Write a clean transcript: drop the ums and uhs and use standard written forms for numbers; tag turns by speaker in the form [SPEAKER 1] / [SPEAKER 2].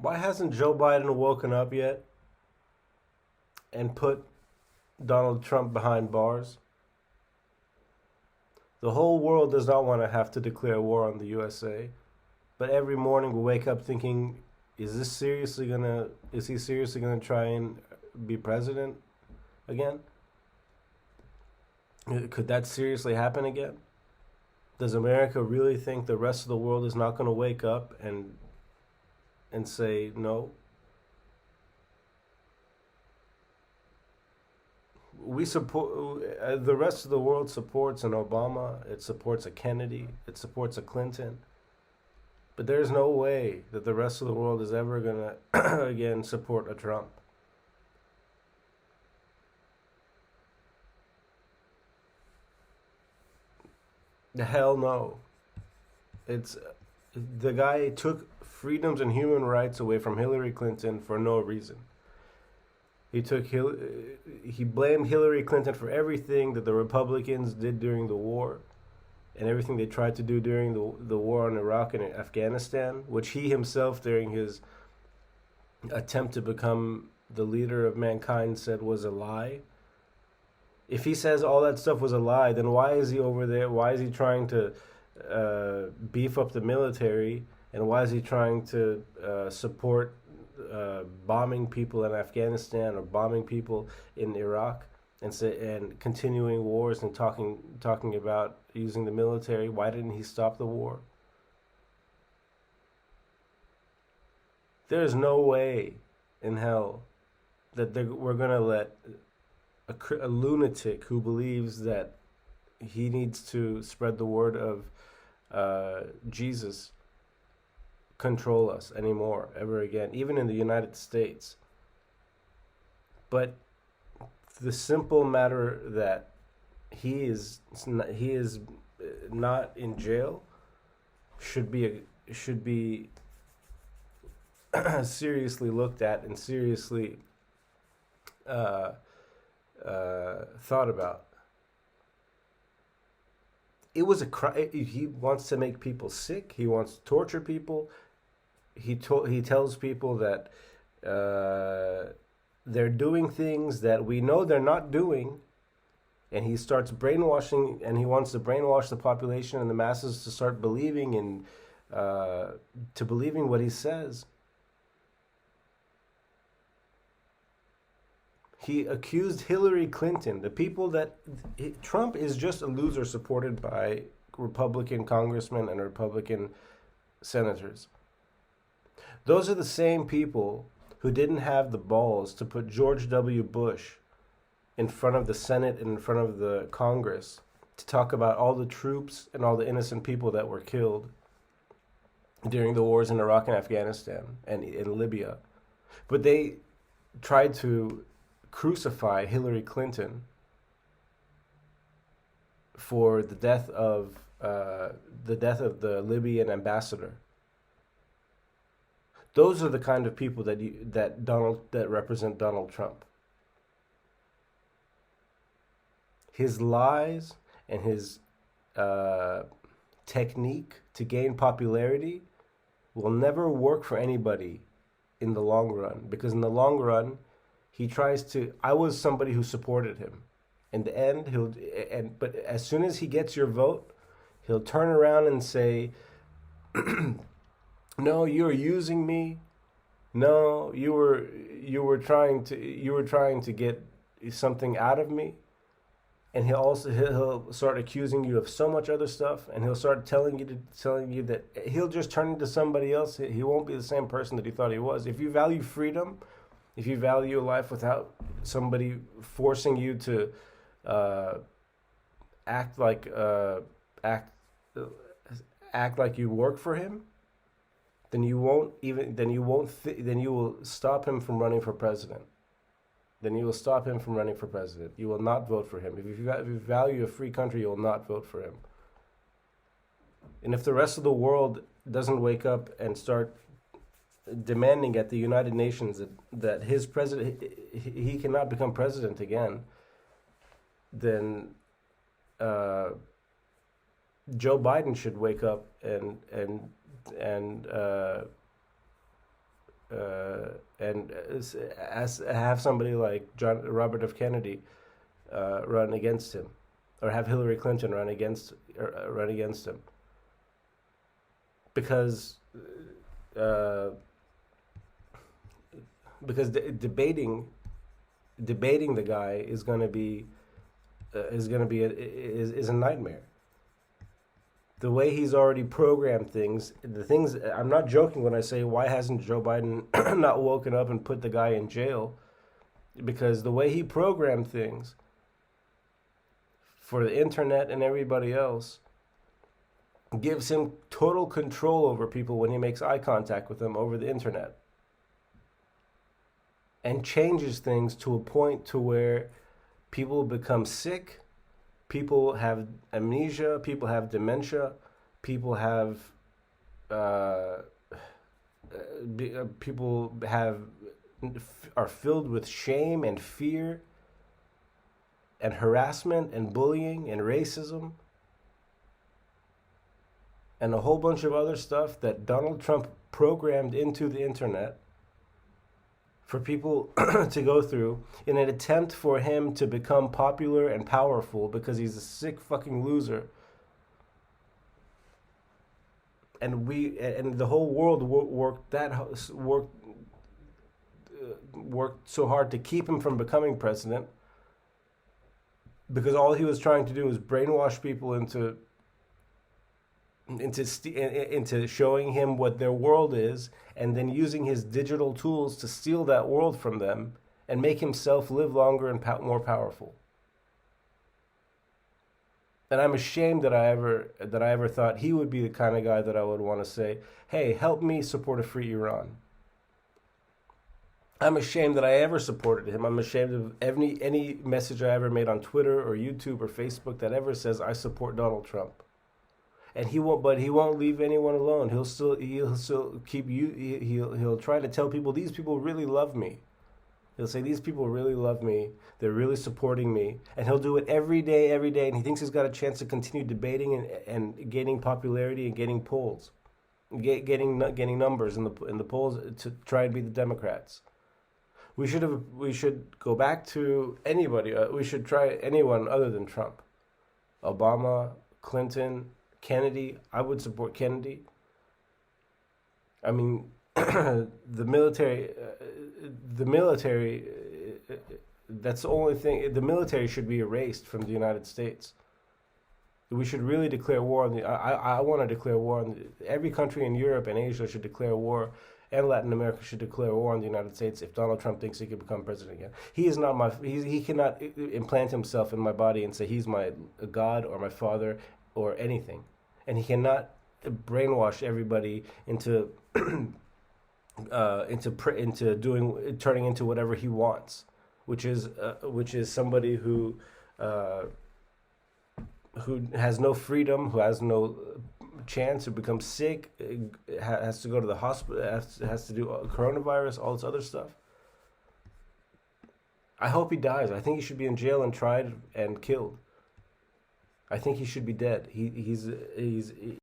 [SPEAKER 1] Why hasn't Joe Biden woken up yet and put Donald Trump behind bars? The whole world does not want to have to declare war on the USA, but every morning we wake up thinking, is he seriously gonna try and be president again? Could that seriously happen again? Does America really think the rest of the world is not going to wake up and say no? We support the rest of the world supports an Obama, it supports a Kennedy, it supports a Clinton, but there's no way that the rest of the world is ever going to again support a Trump. The hell no. It's the guy took freedoms and human rights away from Hillary Clinton for no reason. He took he blamed Hillary Clinton for everything that the Republicans did during the war and everything they tried to do during the war in Iraq and Afghanistan, which he himself, during his attempt to become the leader of mankind, said was a lie. If he says all that stuff was a lie, then why is he over there? Why is he trying to beef up the military? And why is he trying to support bombing people in Afghanistan or bombing people in Iraq and continuing wars and talking about using the military? Why didn't he stop the war? There's no way in hell that we're gonna let a lunatic who believes that he needs to spread the word of Jesus control us anymore, ever again, even in the United States. But the simple matter that he is not in jail should be seriously looked at and seriously uh, thought about. It was a crime. He wants to make people sick. He wants to torture people. He tells people that they're doing things that we know they're not doing, and he starts brainwashing. And he wants to brainwash the population and the masses to start believing in to believing what he says. He accused Hillary Clinton, the people that Trump is just a loser supported by Republican congressmen and Republican senators. Those are the same people who didn't have the balls to put George W. Bush in front of the Senate and in front of the Congress to talk about all the troops and all the innocent people that were killed during the wars in Iraq and Afghanistan and in Libya. But they tried to crucify Hillary Clinton for the death of the Libyan ambassador. Those are the kind of people that represent Donald Trump. His lies and his technique to gain popularity will never work for anybody in the long run, because in the long run he tries to. I was somebody who supported him. In the end, but as soon as he gets your vote, he'll turn around and say, "No, you're using me. No, you were trying to get something out of me." And he'll start accusing you of so much other stuff, and he'll start telling you that he'll just turn into somebody else. He won't be the same person that he thought he was. If you value freedom, if you value life without somebody forcing you to uh, act like act act like you work for him, then you will stop him from running for president. Then you will stop him from running for president. You will not vote for him. If you value a free country, you will not vote for him. And if the rest of the world doesn't wake up and start demanding at the United Nations that his president he cannot become president again, then uh, Joe Biden should wake up and and as have somebody like John Robert F. Kennedy run against him, or have Hillary Clinton run against him, because uh, debating the guy is a nightmare. The way he's already programmed things, the things, I'm not joking when I say, why hasn't Joe Biden not woken up and put the guy in jail? Because the way he programmed things for the internet and everybody else gives him total control over people when he makes eye contact with them over the internet, and changes things to a point to where people become sick, people have amnesia, people have dementia, people have people have are filled with shame and fear and harassment and bullying and racism and a whole bunch of other stuff that Donald Trump programmed into the internet for people to go through in an attempt for him to become popular and powerful, because he's a sick fucking loser. And the whole world worked so hard to keep him from becoming president, because all he was trying to do was brainwash people into showing him what their world is, and then using his digital tools to steal that world from them and make himself live longer and more powerful. And I'm ashamed that I ever thought he would be the kind of guy that I would want to say, "Hey, help me support a free Iran." I'm ashamed that I ever supported him. I'm ashamed of any message I ever made on Twitter or YouTube or Facebook that ever says I support Donald Trump. And he won't leave anyone alone. He'll still keep you. He'll try to tell people, these people really love me. He'll say, these people really love me. They're really supporting me. And he'll do it every day. And he thinks he's got a chance to continue debating and gaining popularity and getting polls, getting numbers in the polls to try and beat the Democrats. We should go back to anybody. We should try anyone other than Trump. Obama, Clinton, Kennedy. I would support Kennedy. I mean, the military. That's the only thing. The military should be erased from the United States. We should really declare war on the. I want to declare war on every country in Europe and Asia should declare war, and Latin America should declare war on the United States if Donald Trump thinks he could become president again. He is not my. He cannot implant himself in my body and say he's my God or my father or anything, and he cannot brainwash everybody into turning into whatever he wants, which is somebody who has no freedom, who has no chance, who becomes sick, has to go to the hospital, has to do coronavirus, all this other stuff. I hope he dies. I think he should be in jail and tried and killed. I think he should be dead. He's